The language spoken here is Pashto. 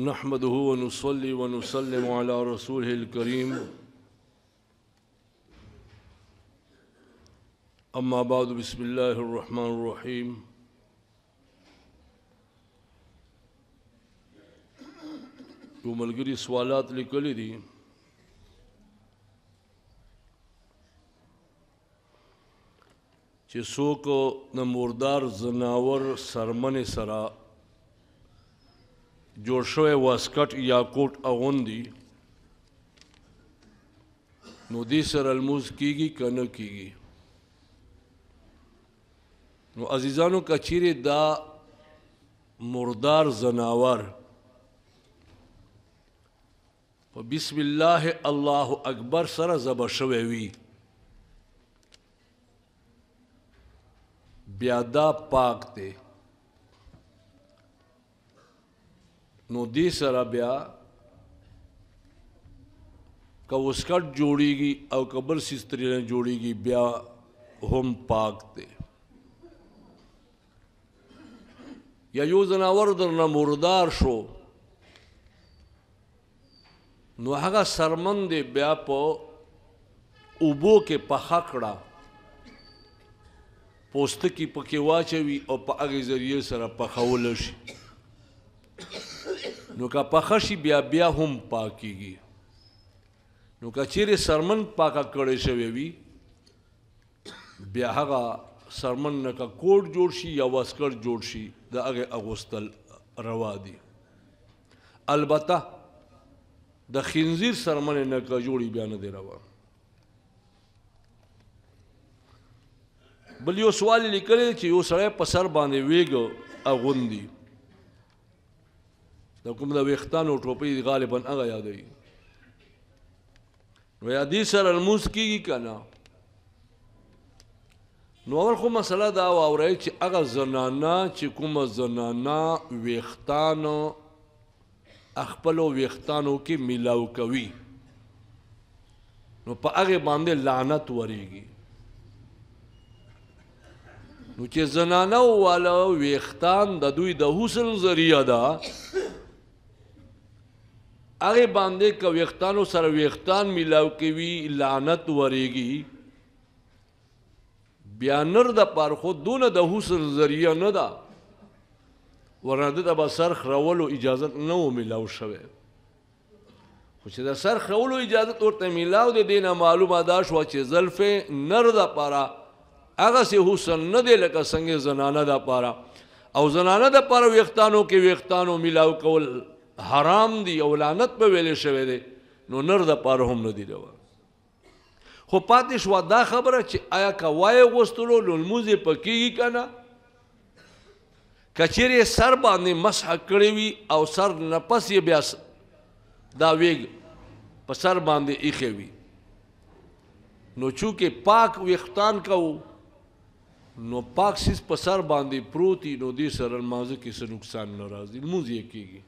نحمده ونصلي ونسلم على رسوله الكريم أما بعد بسم الله الرحمن الرحيم یو ملګري سوالات لیکلي دي چې څوک د مردار زناور سرمنې سره جوړ شوی واسکټ یا کوټ اغوندي نو دې سره لمونځ کیږي که نه کیږي. نو عزیزانو که چیرې دا مردار زناور په بسم الله الله اکبر سره ذبح شوی وي بیا دا پاک دی نو دې سره بیا که واسکټ جوړیږي او که بل څیز ترې نه جوړیږي بیا هم پاک دی. یا یو زناور درنه مردار شو نو هغه سرمن دی بیا په اوبو کې پخه کړه پوستکی پکې واچوي او په هغې ذریعې سره پخولی شي نو که پخه شي بیا هم پاکیږي. نو که چیرې سرمن پاکه کړی شوی وي بیا هغه سرمن نه که کوټ جوړ شي یا واسکټ جوړ شي د هغې اغوستل روا دي. البته د خنزیر سرمنې نه که جوړي بیا نه دی روا. بل یو سوال یې لیکلی چې یو سړی په سر باندې ویږ اغوندي د کوم د ویښتانو ټوپۍ غالبا هغه یادوي نو یا دې سره لمونځ کېږي که نه. نو اول خو مسله دا واورئ چې هغه زنانه چې کومه زنانه ویښتان خپلو ویښتانو کې میلاو کوي نو په هغې باندې لعنت ورېږي. نو چې زنانه والا ویښتان د دوی د حسن ذریعه ده هغې باندې که ویښتانو سره ویښتان میلاو کوي لعنت ورېږي بیا نر د پاره خو دونه د حسن ذریعه نه ده ورنه ده ته به سر خرولو اجازت نه و میلاو شوی خو چې د سر خرولو اجازت ورته میلاو دی دې نه معلومه دا شوه چې زلفې نر د پاره هغسې حسن نه دی لکه څنګه زنانه د پاره او زنانه د پاره ویښتانو کې ویښتانو میلاو کول حرام دی او لعنت به ویلې شوی دی نو نر د پاره هم نه دی روا. خو پاتې شوه دا خبره چې آیا که وایې غوستلو نو لمونځ یې پکېږي که نه. که چیرې سر باندې مسح کړی وي او سر نه پس یې بیا دا ویږ په سر باندې ایښی وي نو چونکې پاک ویښتان کوو نو پاک سیز په سر باندې پروت وي نو دې سره لمانځه کې څه نقصان نه راځي لمونځ یې کېږي.